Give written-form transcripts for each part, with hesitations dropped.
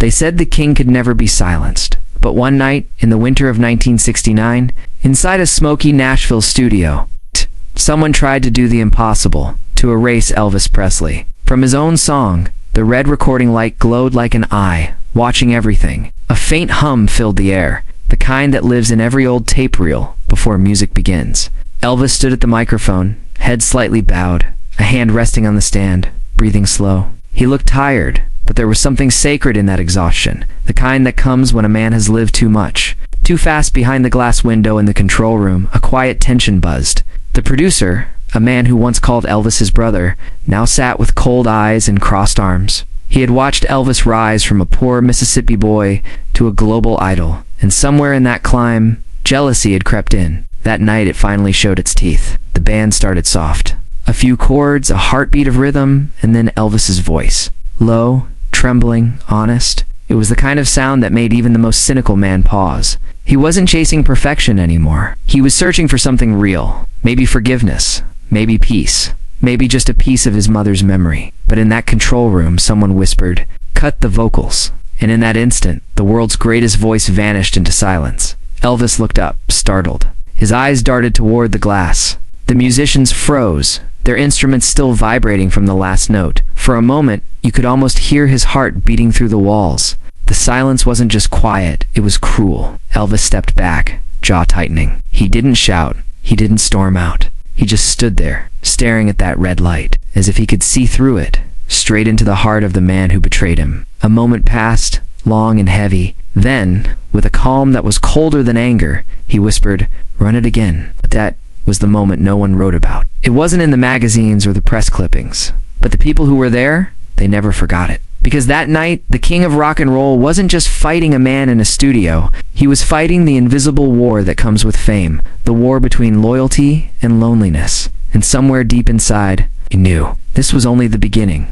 They said the king could never be silenced. But one night, in the winter of 1969, inside a smoky Nashville studio, someone tried to do the impossible, to erase Elvis Presley. From his own song, the red recording light glowed like an eye, watching everything. A faint hum filled the air, the kind that lives in every old tape reel before music begins. Elvis stood at the microphone, head slightly bowed, a hand resting on the stand, breathing slow. He looked tired, but there was something sacred in that exhaustion, the kind that comes when a man has lived too much. Too fast. Behind the glass window in the control room, a quiet tension buzzed. The producer, a man who once called Elvis his brother, now sat with cold eyes and crossed arms. He had watched Elvis rise from a poor Mississippi boy to a global idol, and somewhere in that climb, jealousy had crept in. That night it finally showed its teeth. The band started soft. A few chords, a heartbeat of rhythm, and then Elvis's voice. Low, trembling, honest. It was the kind of sound that made even the most cynical man pause. He wasn't chasing perfection anymore. He was searching for something real. Maybe forgiveness. Maybe peace. Maybe just a piece of his mother's memory. But in that control room, someone whispered, "Cut the vocals." And in that instant, the world's greatest voice vanished into silence. Elvis looked up, startled. His eyes darted toward the glass. The musicians froze, their instruments still vibrating from the last note. For a moment, you could almost hear his heart beating through the walls. The silence wasn't just quiet, it was cruel. Elvis stepped back, jaw tightening. He didn't shout, he didn't storm out. He just stood there, staring at that red light, as if he could see through it, straight into the heart of the man who betrayed him. A moment passed, long and heavy. Then, with a calm that was colder than anger, he whispered, "Run it again." But that was the moment no one wrote about. It wasn't in the magazines or the press clippings. But the people who were there, they never forgot it. Because that night, the king of rock and roll wasn't just fighting a man in a studio. He was fighting the invisible war that comes with fame, the war between loyalty and loneliness. And somewhere deep inside, he knew this was only the beginning.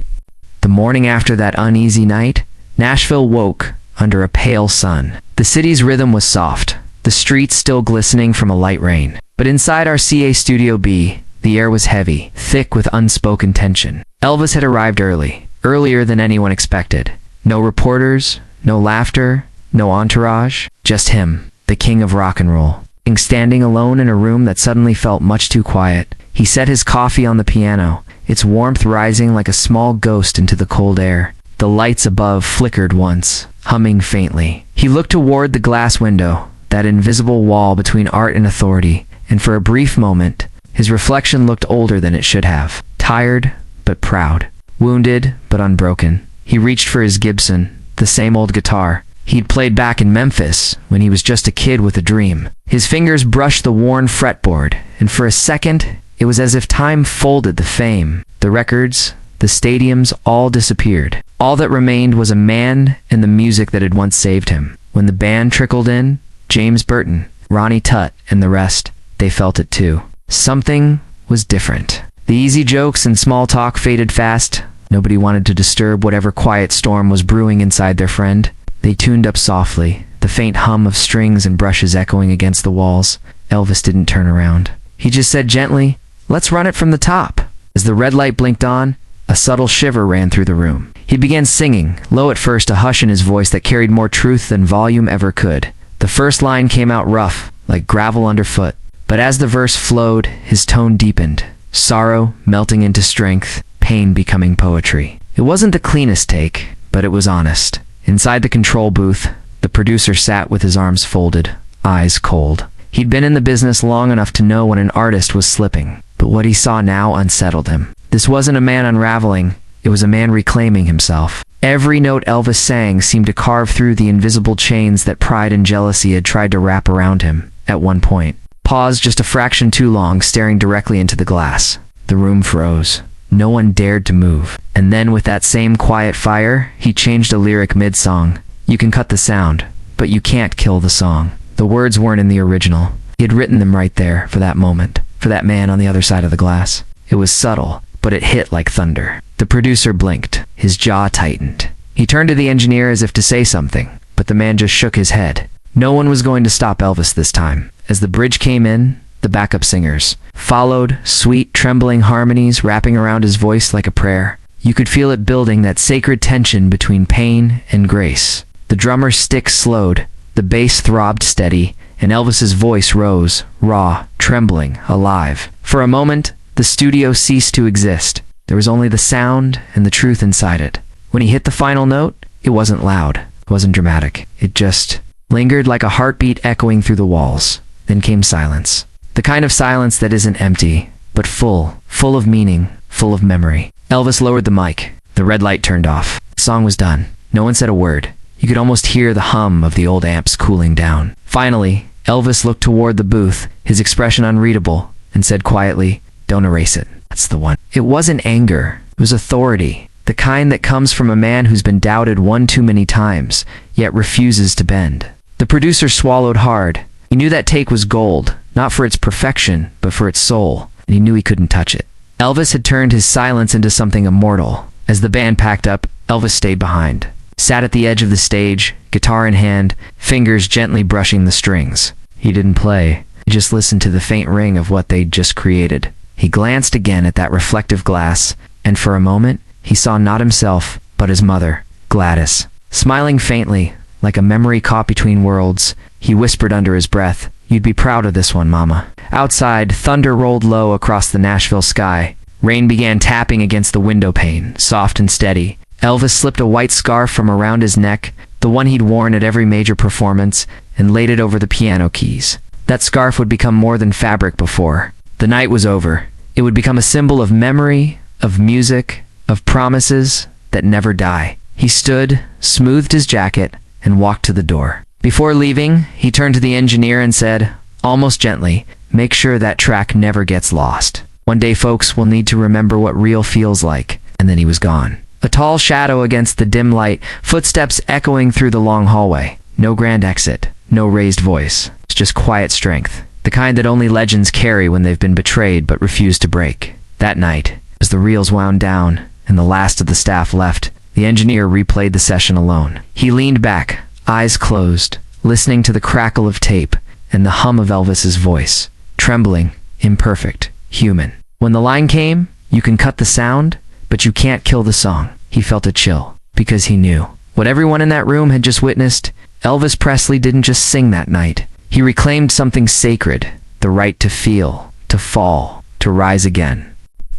The morning after that uneasy night, Nashville woke under a pale sun. The city's rhythm was soft, the streets still glistening from a light rain. But inside RCA Studio B, the air was heavy, thick with unspoken tension. Elvis had arrived early. Earlier than anyone expected. No reporters, no laughter, no entourage, just him, the king of rock and roll. Standing alone in a room that suddenly felt much too quiet, he set his coffee on the piano, its warmth rising like a small ghost into the cold air. The lights above flickered once, humming faintly. He looked toward the glass window, that invisible wall between art and authority, and for a brief moment, his reflection looked older than it should have. Tired, but proud. Wounded, but unbroken. He reached for his Gibson, the same old guitar he'd played back in Memphis when he was just a kid with a dream. His fingers brushed the worn fretboard, and for a second, it was as if time folded the fame. The records, the stadiums, all disappeared. All that remained was a man and the music that had once saved him. When the band trickled in, James Burton, Ronnie Tutt, and the rest, they felt it too. Something was different. The easy jokes and small talk faded fast. Nobody wanted to disturb whatever quiet storm was brewing inside their friend. They tuned up softly, the faint hum of strings and brushes echoing against the walls. Elvis didn't turn around. He just said gently, "Let's run it from the top." As the red light blinked on, a subtle shiver ran through the room. He began singing, low at first, a hush in his voice that carried more truth than volume ever could. The first line came out rough, like gravel underfoot. But as the verse flowed, his tone deepened. Sorrow melting into strength, pain becoming poetry. It wasn't the cleanest take, but it was honest. Inside the control booth, the producer sat with his arms folded, eyes cold. He'd been in the business long enough to know when an artist was slipping, but what he saw now unsettled him. This wasn't a man unraveling, it was a man reclaiming himself. Every note Elvis sang seemed to carve through the invisible chains that pride and jealousy had tried to wrap around him. At one point, paused just a fraction too long, staring directly into the glass. The room froze. No one dared to move. And then with that same quiet fire, he changed a lyric mid-song. "You can cut the sound, but you can't kill the song." The words weren't in the original. He had written them right there, for that moment, for that man on the other side of the glass. It was subtle, but it hit like thunder. The producer blinked. His jaw tightened. He turned to the engineer as if to say something, but the man just shook his head. No one was going to stop Elvis this time. As the bridge came in, the backup singers followed, sweet, trembling harmonies wrapping around his voice like a prayer. You could feel it building, that sacred tension between pain and grace. The drummer's stick slowed, the bass throbbed steady, and Elvis's voice rose, raw, trembling, alive. For a moment, the studio ceased to exist. There was only the sound and the truth inside it. When he hit the final note, it wasn't loud, it wasn't dramatic. It just lingered like a heartbeat echoing through the walls. Then came silence. The kind of silence that isn't empty, but full of meaning, full of memory. Elvis lowered the mic. The red light turned off. The song was done. No one said a word. You could almost hear the hum of the old amps cooling down. Finally, Elvis looked toward the booth, his expression unreadable, and said quietly, "Don't erase it. That's the one." It wasn't anger. It was authority. The kind that comes from a man who's been doubted one too many times, yet refuses to bend. The producer swallowed hard. He knew that take was gold, not for its perfection, but for its soul, and he knew he couldn't touch it. Elvis had turned his silence into something immortal. As the band packed up, Elvis stayed behind. Sat at the edge of the stage, guitar in hand, fingers gently brushing the strings. He didn't play. He just listened to the faint ring of what they'd just created. He glanced again at that reflective glass, and for a moment, he saw not himself, but his mother, Gladys. Smiling faintly, like a memory caught between worlds, he whispered under his breath, "You'd be proud of this one, Mama." Outside, thunder rolled low across the Nashville sky. Rain began tapping against the window pane, soft and steady. Elvis slipped a white scarf from around his neck, the one he'd worn at every major performance, and laid it over the piano keys. That scarf would become more than fabric before. The night was over. It would become a symbol of memory, of music, of promises that never die. He stood, smoothed his jacket, and walked to the door. Before leaving, he turned to the engineer and said, almost gently, "Make sure that track never gets lost. One day folks will need to remember what real feels like." And then he was gone. A tall shadow against the dim light, footsteps echoing through the long hallway. No grand exit, no raised voice. It's just quiet strength. The kind that only legends carry when they've been betrayed but refuse to break. That night, as the reels wound down and the last of the staff left, the engineer replayed the session alone. He leaned back, eyes closed, listening to the crackle of tape and the hum of Elvis's voice. Trembling, imperfect, human. When the line came, "You can cut the sound, but you can't kill the song," he felt a chill, because he knew. What everyone in that room had just witnessed, Elvis Presley didn't just sing that night. He reclaimed something sacred, the right to feel, to fall, to rise again.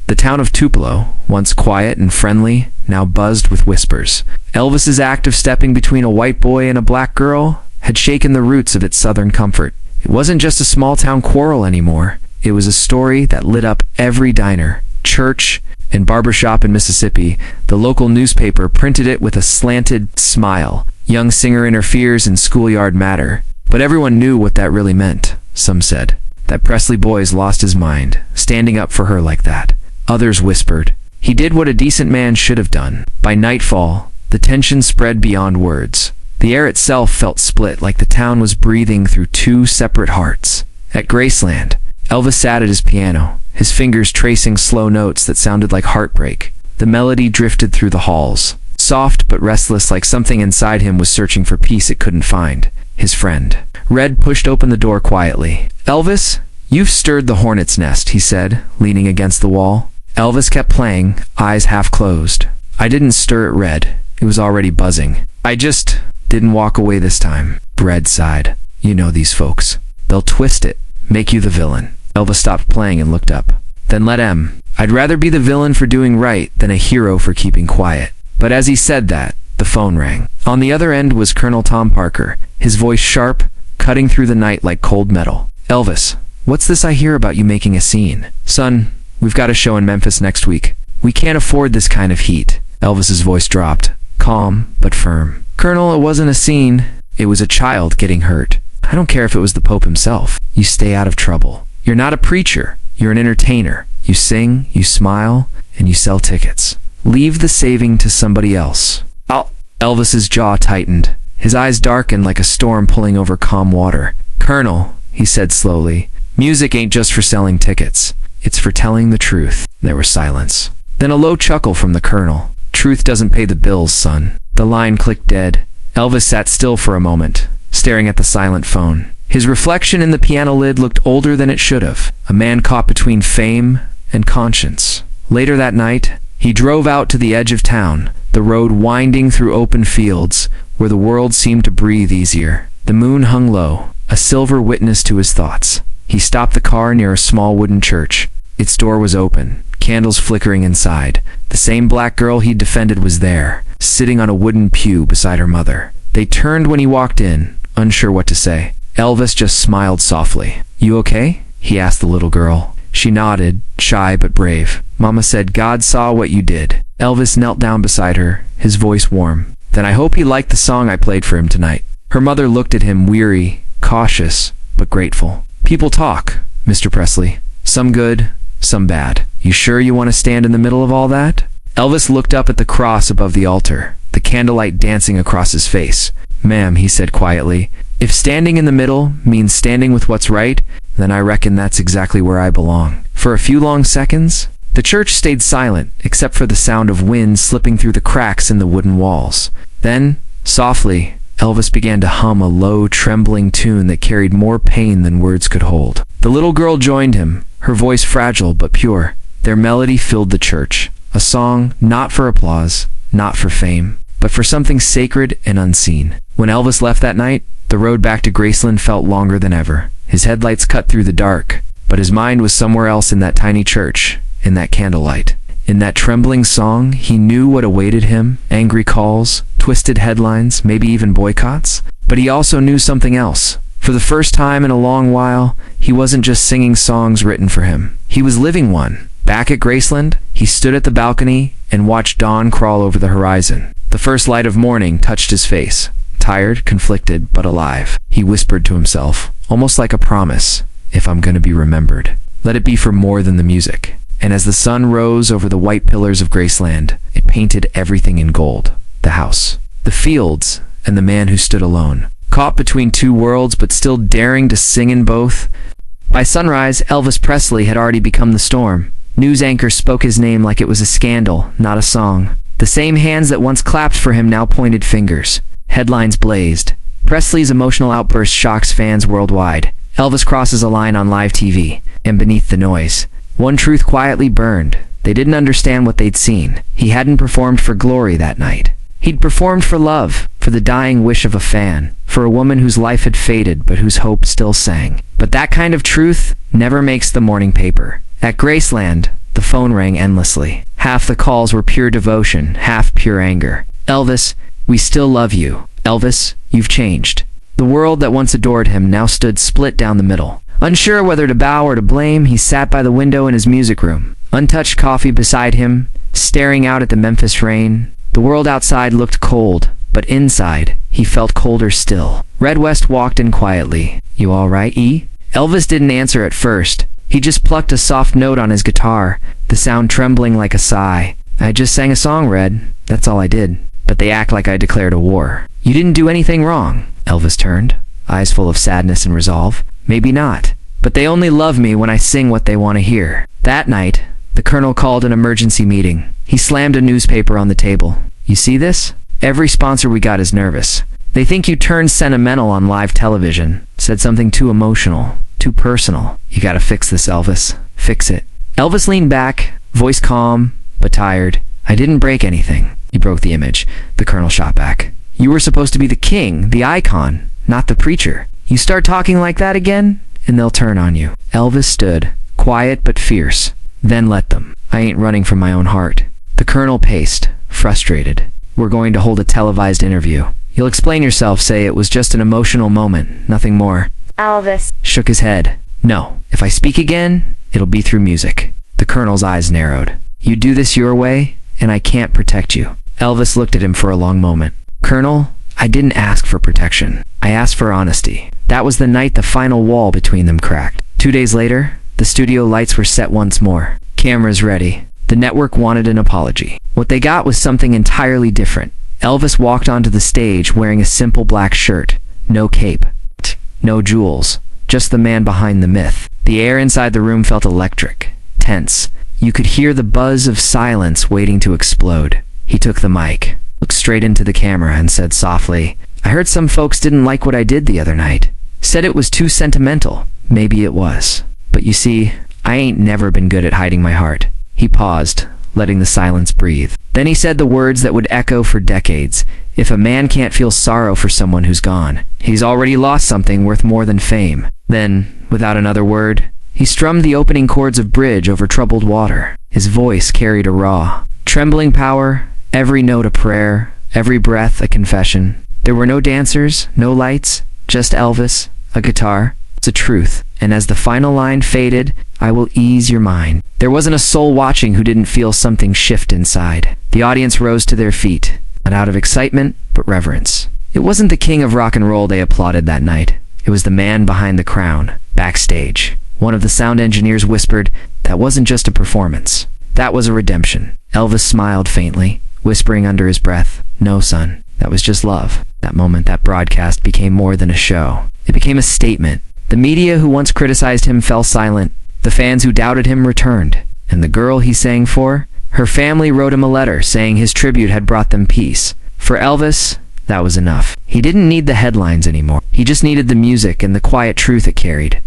The town of Tupelo, once quiet and friendly, now buzzed with whispers. Elvis's act of stepping between a white boy and a black girl had shaken the roots of its southern comfort. It wasn't just a small-town quarrel anymore. It was a story that lit up every diner, church, and barbershop in Mississippi. The local newspaper printed it with a slanted smile. Young singer interferes in schoolyard matter. But everyone knew what that really meant. Some said that Presley boy's lost his mind, standing up for her like that. Others whispered, he did what a decent man should have done. By nightfall, the tension spread beyond words. The air itself felt split, like the town was breathing through two separate hearts. At Graceland, Elvis sat at his piano, his fingers tracing slow notes that sounded like heartbreak. The melody drifted through the halls, soft but restless, like something inside him was searching for peace it couldn't find. His friend. Red pushed open the door quietly. "Elvis, you've stirred the hornet's nest," he said, leaning against the wall. Elvis kept playing, eyes half closed. "I didn't stir it, Red. It was already buzzing. I just didn't walk away this time." Red sighed. "You know these folks. They'll twist it, make you the villain." Elvis stopped playing and looked up. "Then let 'em. I'd rather be the villain for doing right than a hero for keeping quiet." But as he said that, the phone rang. On the other end was Colonel Tom Parker, his voice sharp, cutting through the night like cold metal. "Elvis, what's this I hear about you making a scene?" "Son, we've got a show in Memphis next week. We can't afford this kind of heat." Elvis's voice dropped, calm but firm. "Colonel, it wasn't a scene. It was a child getting hurt. I don't care if it was the Pope himself. You stay out of trouble. You're not a preacher. You're an entertainer. You sing, you smile, and you sell tickets. Leave the saving to somebody else." Elvis's jaw tightened. His eyes darkened like a storm pulling over calm water. "Colonel," he said slowly, "music ain't just for selling tickets. It's for telling the truth." There was silence. Then a low chuckle from the colonel. "Truth doesn't pay the bills, son." The line clicked dead. Elvis sat still for a moment, staring at the silent phone. His reflection in the piano lid looked older than it should have. A man caught between fame and conscience. Later that night, He drove out to the edge of town, the road winding through open fields, where the world seemed to breathe easier. The moon hung low, a silver witness to his thoughts. He stopped the car near a small wooden church. Its door was open, candles flickering inside. The same black girl he'd defended was there, sitting on a wooden pew beside her mother. They turned when he walked in, unsure what to say. Elvis just smiled softly. "You okay?" he asked the little girl. She nodded, shy but brave. "Mama said God saw what you did." Elvis knelt down beside her, his voice warm. "Then I hope he liked the song I played for him tonight." Her mother looked at him, weary, cautious, but grateful. "People talk, Mr. Presley. Some good, some bad. You sure you want to stand in the middle of all that?" Elvis looked up at the cross above the altar, the candlelight dancing across his face. "Ma'am," he said quietly, "if standing in the middle means standing with what's right, then I reckon that's exactly where I belong." For a few long seconds, the church stayed silent, except for the sound of wind slipping through the cracks in the wooden walls. Then, softly, Elvis began to hum a low, trembling tune that carried more pain than words could hold. The little girl joined him, her voice fragile but pure. Their melody filled the church, a song not for applause, not for fame, but for something sacred and unseen. When Elvis left that night, the road back to Graceland felt longer than ever. His headlights cut through the dark, but his mind was somewhere else in that tiny church, in that candlelight. In that trembling song, he knew what awaited him: angry calls, twisted headlines, maybe even boycotts. But he also knew something else. For the first time in a long while, he wasn't just singing songs written for him. He was living one. Back at Graceland, he stood at the balcony and watched dawn crawl over the horizon. The first light of morning touched his face. Tired, conflicted, but alive. He whispered to himself, almost like a promise, "If I'm going to be remembered, let it be for more than the music." And as the sun rose over the white pillars of Graceland, it painted everything in gold. The house, the fields, and the man who stood alone, caught between two worlds but still daring to sing in both. By sunrise, Elvis Presley had already become the storm. News anchors spoke his name like it was a scandal, not a song. The same hands that once clapped for him now pointed fingers. Headlines blazed. Presley's emotional outburst shocks fans worldwide. Elvis crosses a line on live TV, and beneath the noise, one truth quietly burned. They didn't understand what they'd seen. He hadn't performed for glory that night. He'd performed for love, for the dying wish of a fan, for a woman whose life had faded but whose hope still sang. But that kind of truth never makes the morning paper. At Graceland, the phone rang endlessly. Half the calls were pure devotion, half pure anger. "Elvis, we still love you. Elvis, you've changed." The world that once adored him now stood split down the middle. Unsure whether to bow or to blame, he sat by the window in his music room, untouched coffee beside him, staring out at the Memphis rain. The world outside looked cold, but inside, he felt colder still. Red West walked in quietly. "You all right, E?" Elvis didn't answer at first. He just plucked a soft note on his guitar, the sound trembling like a sigh. "I just sang a song, Red. That's all I did. But they act like I declared a war." "You didn't do anything wrong." Elvis turned, eyes full of sadness and resolve. "Maybe not. But they only love me when I sing what they want to hear." That night, the colonel called an emergency meeting. He slammed a newspaper on the table. "You see this? Every sponsor we got is nervous. They think you turned sentimental on live television, said something too emotional, too personal. You gotta fix this, Elvis. Fix it." Elvis leaned back, voice calm, but tired. "I didn't break anything." "You broke the image," the colonel shot back. "You were supposed to be the king, the icon, not the preacher. You start talking like that again, and they'll turn on you." Elvis stood, quiet but fierce. "Then let them. I ain't running from my own heart." The colonel paced, frustrated. "We're going to hold a televised interview. You'll explain yourself, say it was just an emotional moment, nothing more." Elvis shook his head. "No, if I speak again, it'll be through music." The colonel's eyes narrowed. "You do this your way, and I can't protect you." Elvis looked at him for a long moment. "Colonel, I didn't ask for protection. I asked for honesty." That was the night the final wall between them cracked. 2 days later, the studio lights were set once more. Cameras ready. The network wanted an apology. What they got was something entirely different. Elvis walked onto the stage wearing a simple black shirt. No cape. No jewels. Just the man behind the myth. The air inside the room felt electric, tense. You could hear the buzz of silence waiting to explode. He took the mic, looked straight into the camera, and said softly, "I heard some folks didn't like what I did the other night. Said it was too sentimental. Maybe it was. But you see, I ain't never been good at hiding my heart." He paused, letting the silence breathe. Then he said the words that would echo for decades. If a man can't feel sorrow for someone who's gone, he's already lost something worth more than fame. Then, without another word, he strummed the opening chords of Bridge over troubled water. His voice carried a raw, trembling power, every note a prayer, every breath a confession. There were no dancers, no lights, just Elvis, a guitar. It's a truth. And as the final line faded, I will ease your mind. There wasn't a soul watching who didn't feel something shift inside. The audience rose to their feet, not out of excitement, but reverence. It wasn't the king of rock and roll they applauded that night. It was the man behind the crown, backstage. One of the sound engineers whispered, that wasn't just a performance. That was a redemption. Elvis smiled faintly, whispering under his breath, no, son, that was just love. That moment, that broadcast became more than a show. It became a statement. The media who once criticized him fell silent. The fans who doubted him returned. And the girl he sang for? Her family wrote him a letter saying his tribute had brought them peace. For Elvis, that was enough. He didn't need the headlines anymore. He just needed the music and the quiet truth it carried.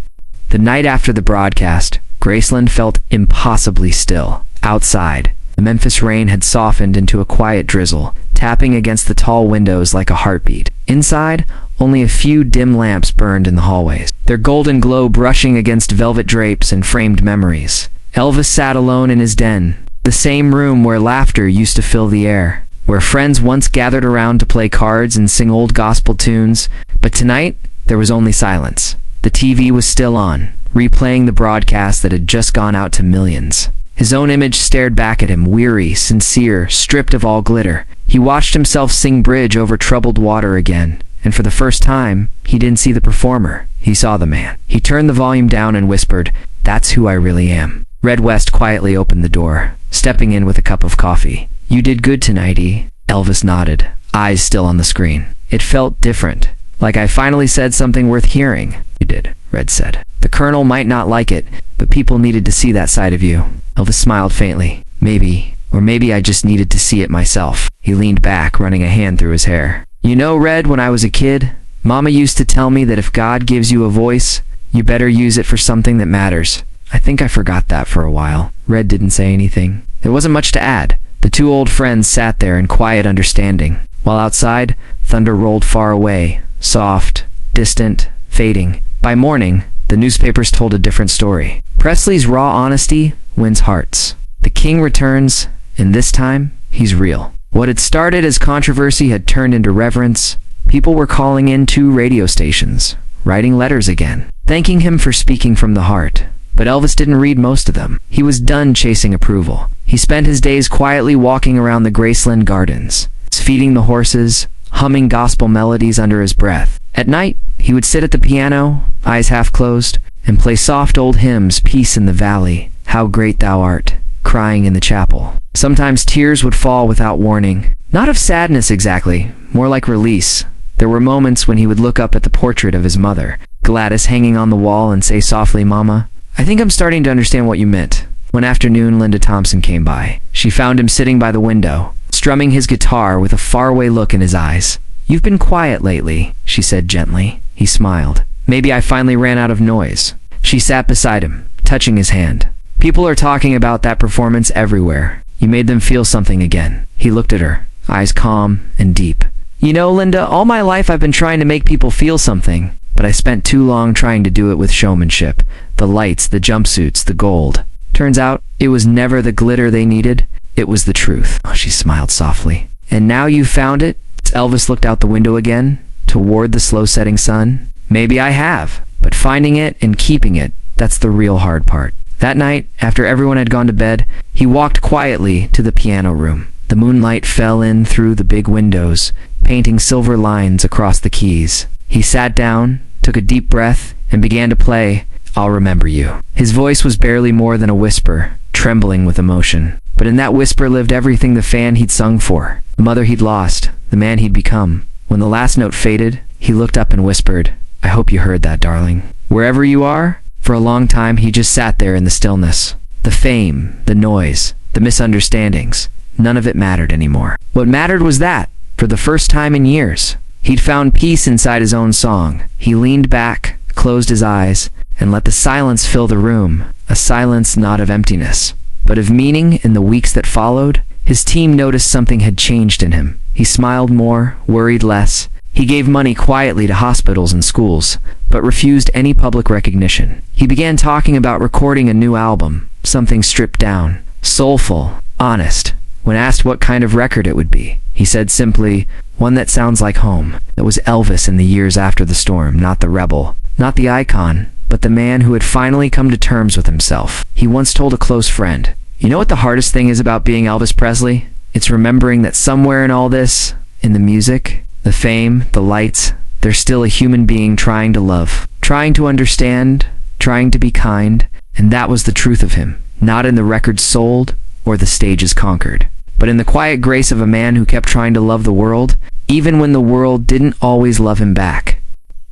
The night after the broadcast, Graceland felt impossibly still. Outside, the Memphis rain had softened into a quiet drizzle, tapping against the tall windows like a heartbeat. Inside, only a few dim lamps burned in the hallways, their golden glow brushing against velvet drapes and framed memories. Elvis sat alone in his den, the same room where laughter used to fill the air, where friends once gathered around to play cards and sing old gospel tunes. But tonight, there was only silence. The TV was still on, replaying the broadcast that had just gone out to millions. His own image stared back at him, weary, sincere, stripped of all glitter. He watched himself sing Bridge over troubled water again, and for the first time, he didn't see the performer. He saw the man. He turned the volume down and whispered, that's who I really am. Red West quietly opened the door, stepping in with a cup of coffee. You did good tonight, E. Elvis nodded, eyes still on the screen. It felt different, like I finally said something worth hearing. You did, Red said. The Colonel might not like it, but people needed to see that side of you. Elvis smiled faintly. Maybe, or maybe I just needed to see it myself. He leaned back, running a hand through his hair. You know, Red, when I was a kid, Mama used to tell me that if God gives you a voice, you better use it for something that matters. I think I forgot that for a while. Red didn't say anything. There wasn't much to add. The two old friends sat there in quiet understanding, while outside, thunder rolled far away, soft, distant, fading. By morning, the newspapers told a different story. Presley's raw honesty wins hearts. The king returns, and this time, he's real. What had started as controversy had turned into reverence. People were calling in 2 radio stations, writing letters again, thanking him for speaking from the heart. But Elvis didn't read most of them. He was done chasing approval. He spent his days quietly walking around the Graceland gardens, feeding the horses, humming gospel melodies under his breath. At night, he would sit at the piano, eyes half closed, and play soft old hymns, Peace in the Valley, How Great Thou Art, crying in the chapel. Sometimes tears would fall without warning. Not of sadness exactly, more like release. There were moments when he would look up at the portrait of his mother, Gladys, hanging on the wall, and say softly, Mama, I think I'm starting to understand what you meant. One afternoon, Linda Thompson came by. She found him sitting by the window, strumming his guitar with a faraway look in his eyes. You've been quiet lately, she said gently. He smiled. Maybe I finally ran out of noise. She sat beside him, touching his hand. People are talking about that performance everywhere. You made them feel something again. He looked at her, eyes calm and deep. You know, Linda, all my life I've been trying to make people feel something, but I spent too long trying to do it with showmanship. The lights, the jumpsuits, the gold. Turns out, it was never the glitter they needed. It was the truth. Oh, she smiled softly. And now you've found it? Elvis looked out the window again, toward the slow-setting sun. Maybe I have, but finding it and keeping it, that's the real hard part. That night, after everyone had gone to bed, he walked quietly to the piano room. The moonlight fell in through the big windows, painting silver lines across the keys. He sat down, took a deep breath, and began to play I'll Remember You. His voice was barely more than a whisper, trembling with emotion. But in that whisper lived everything the fan he'd sung for, the mother he'd lost, the man he'd become. When the last note faded, he looked up and whispered, I hope you heard that, darling. Wherever you are, for a long time he just sat there in the stillness. The fame, the noise, the misunderstandings, none of it mattered anymore. What mattered was that, for the first time in years, he'd found peace inside his own song. He leaned back, closed his eyes, and let the silence fill the room, a silence not of emptiness, but of meaning in the weeks that followed. His team noticed something had changed in him. He smiled more, worried less. He gave money quietly to hospitals and schools, but refused any public recognition. He began talking about recording a new album, something stripped down, soulful, honest. When asked what kind of record it would be, he said simply, one that sounds like home. It was Elvis in the years after the storm, not the rebel, not the icon, but the man who had finally come to terms with himself. He once told a close friend, "You know what the hardest thing is about being Elvis Presley? It's remembering that somewhere in all this, in the music, the fame, the lights, there's still a human being trying to love, trying to understand, trying to be kind." And that was the truth of him, not in the records sold or the stages conquered, but in the quiet grace of a man who kept trying to love the world, even when the world didn't always love him back.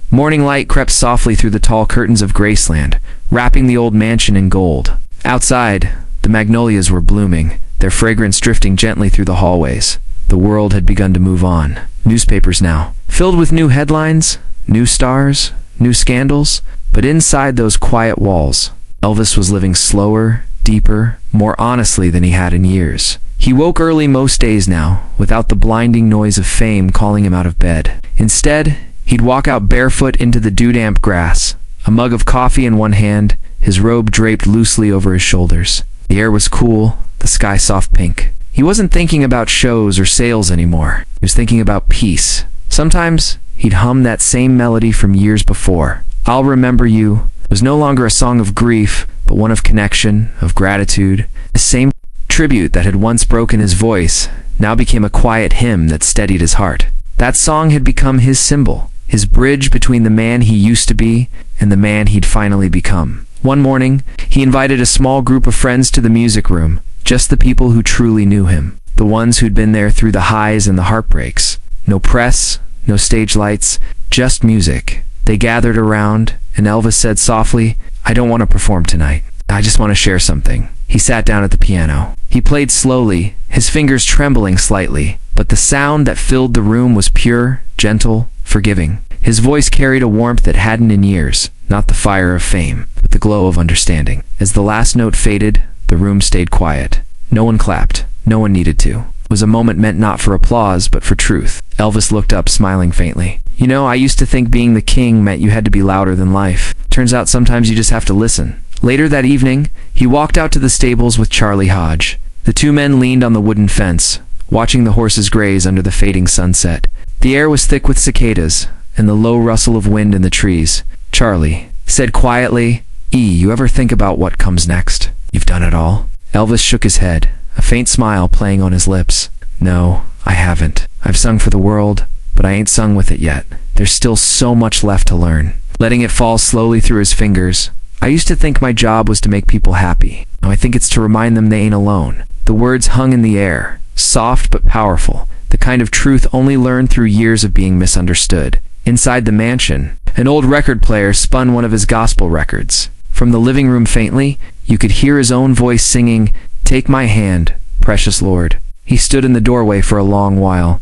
Morning light crept softly through the tall curtains of Graceland, wrapping the old mansion in gold. Outside, the magnolias were blooming, their fragrance drifting gently through the hallways. The world had begun to move on. Newspapers now, filled with new headlines, new stars, new scandals, but inside those quiet walls, Elvis was living slower, deeper, more honestly than he had in years. He woke early most days now, without the blinding noise of fame calling him out of bed. Instead, he'd walk out barefoot into the dew-damp grass, a mug of coffee in one hand, his robe draped loosely over his shoulders. The air was cool, the sky soft pink. He wasn't thinking about shows or sales anymore. He was thinking about peace. Sometimes, he'd hum that same melody from years before. "I'll Remember You" was no longer a song of grief, but one of connection, of gratitude. The same tribute that had once broken his voice now became a quiet hymn that steadied his heart. That song had become his symbol, his bridge between the man he used to be and the man he'd finally become. One morning, he invited a small group of friends to the music room, just the people who truly knew him, the ones who'd been there through the highs and the heartbreaks. No press, no stage lights, just music. They gathered around, and Elvis said softly, "I don't want to perform tonight. I just want to share something." He sat down at the piano. He played slowly, his fingers trembling slightly, but the sound that filled the room was pure, gentle, forgiving. His voice carried a warmth that hadn't in years, not the fire of fame, but the glow of understanding. As the last note faded, the room stayed quiet. No one clapped. No one needed to. It was a moment meant not for applause, but for truth. Elvis looked up, smiling faintly. "You know, I used to think being the king meant you had to be louder than life. Turns out sometimes you just have to listen." Later that evening, he walked out to the stables with Charlie Hodge. The two men leaned on the wooden fence, watching the horses graze under the fading sunset. The air was thick with cicadas, and the low rustle of wind in the trees. Charlie said quietly, "You ever think about what comes next? You've done it all." Elvis shook his head, a faint smile playing on his lips. "No, I haven't. I've sung for the world, but I ain't sung with it yet. There's still so much left to learn." Letting it fall slowly through his fingers, "I used to think my job was to make people happy. Now I think it's to remind them they ain't alone." The words hung in the air, soft but powerful, the kind of truth only learned through years of being misunderstood. Inside the mansion, an old record player spun one of his gospel records. From the living room faintly, you could hear his own voice singing, "Take my hand, precious Lord." He stood in the doorway for a long while,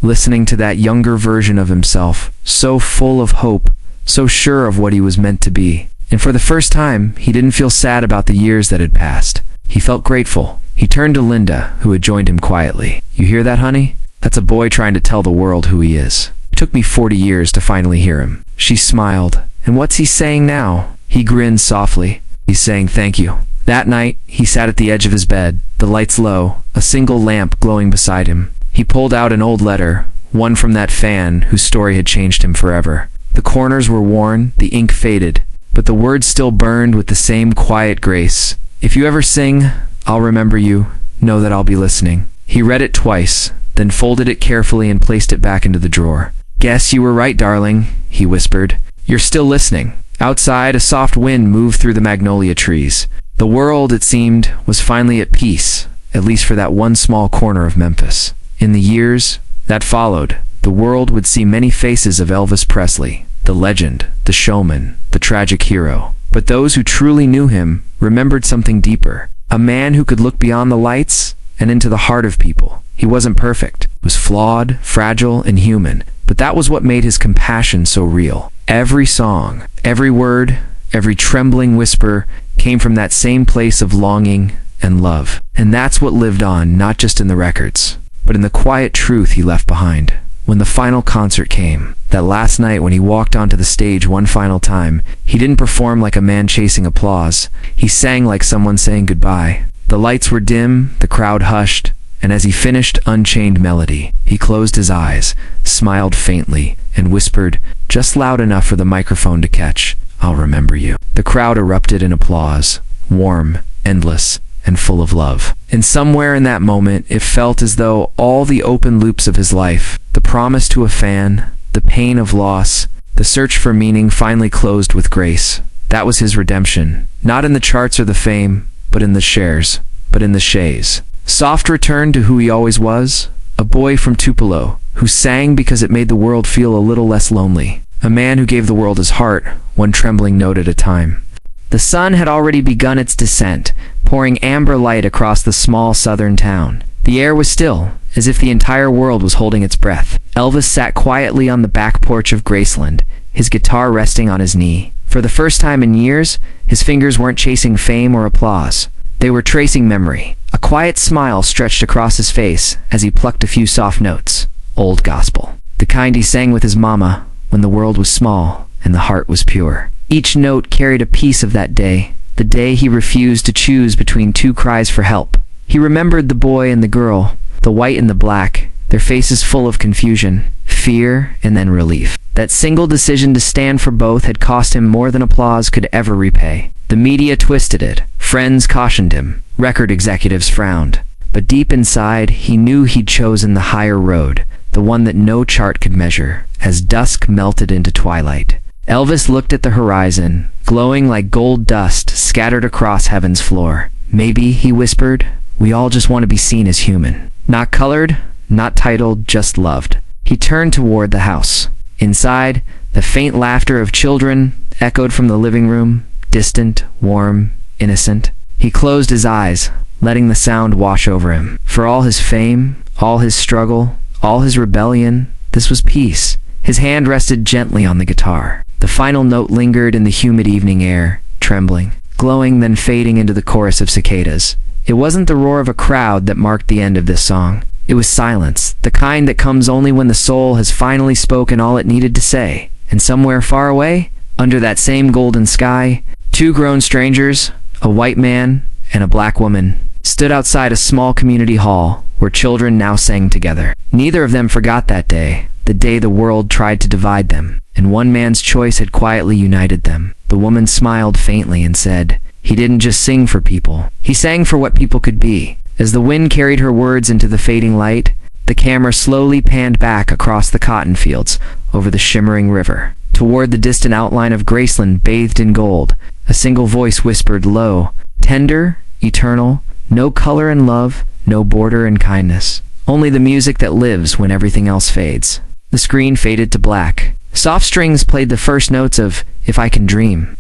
listening to that younger version of himself, so full of hope, so sure of what he was meant to be. And for the first time, he didn't feel sad about the years that had passed. He felt grateful. He turned to Linda, who had joined him quietly. "You hear that, honey? That's a boy trying to tell the world who he is. It took me 40 years to finally hear him." She smiled. "And what's he saying now?" He grinned softly. "He's saying thank you." That night, he sat at the edge of his bed, the lights low, a single lamp glowing beside him. He pulled out an old letter, one from that fan whose story had changed him forever. The corners were worn, the ink faded, but the words still burned with the same quiet grace. "If you ever sing, I'll remember you. Know that I'll be listening." He read it twice, then folded it carefully and placed it back into the drawer. "Guess you were right, darling," he whispered. "You're still listening." Outside, a soft wind moved through the magnolia trees. The world, it seemed, was finally at peace, at least for that one small corner of Memphis. In the years that followed, the world would see many faces of Elvis Presley, the legend, the showman, the tragic hero. But those who truly knew him remembered something deeper. A man who could look beyond the lights and into the heart of people. He wasn't perfect, was flawed, fragile, and human, but that was what made his compassion so real. Every song, every word, every trembling whisper came from that same place of longing and love. And that's what lived on, not just in the records, but in the quiet truth he left behind. When the final concert came, that last night when he walked onto the stage one final time, he didn't perform like a man chasing applause. He sang like someone saying goodbye. The lights were dim, the crowd hushed, and as he finished Unchained Melody, he closed his eyes, smiled faintly, and whispered, just loud enough for the microphone to catch, "I'll remember you." The crowd erupted in applause, warm, endless, and full of love. And somewhere in that moment, it felt as though all the open loops of his life, the promise to a fan, the pain of loss, the search for meaning finally closed with grace. That was his redemption, not in the charts or the fame, but in the shares, but in the shays. Soft returned to who he always was, a boy from Tupelo, who sang because it made the world feel a little less lonely. A man who gave the world his heart, one trembling note at a time. The sun had already begun its descent, pouring amber light across the small southern town. The air was still, as if the entire world was holding its breath. Elvis sat quietly on the back porch of Graceland, his guitar resting on his knee. For the first time in years, his fingers weren't chasing fame or applause. They were tracing memory. A quiet smile stretched across his face as he plucked a few soft notes. Old gospel. The kind he sang with his mama when the world was small and the heart was pure. Each note carried a piece of that day, the day he refused to choose between two cries for help. He remembered the boy and the girl, the white and the black, their faces full of confusion, fear, and then relief. That single decision to stand for both had cost him more than applause could ever repay. The media twisted it, friends cautioned him, record executives frowned. But deep inside, he knew he'd chosen the higher road, the one that no chart could measure, as dusk melted into twilight. Elvis looked at the horizon, glowing like gold dust scattered across heaven's floor. Maybe, he whispered, we all just want to be seen as human. Not colored, not titled, just loved. He turned toward the house. Inside, the faint laughter of children echoed from the living room, distant, warm, innocent. He closed his eyes, letting the sound wash over him. For all his fame, all his struggle, all his rebellion, this was peace. His hand rested gently on the guitar. The final note lingered in the humid evening air, trembling, glowing, then fading into the chorus of cicadas. It wasn't the roar of a crowd that marked the end of this song. It was silence, the kind that comes only when the soul has finally spoken all it needed to say. And somewhere far away, under that same golden sky, two grown strangers, a white man and a black woman, stood outside a small community hall where children now sang together. Neither of them forgot that day, the day the world tried to divide them, and one man's choice had quietly united them. The woman smiled faintly and said, he didn't just sing for people, he sang for what people could be. As the wind carried her words into the fading light, the camera slowly panned back across the cotton fields, over the shimmering river, toward the distant outline of Graceland bathed in gold. A single voice whispered low, tender, eternal, no color in love, no border in kindness. Only the music that lives when everything else fades. The screen faded to black. Soft strings played the first notes of If I Can Dream.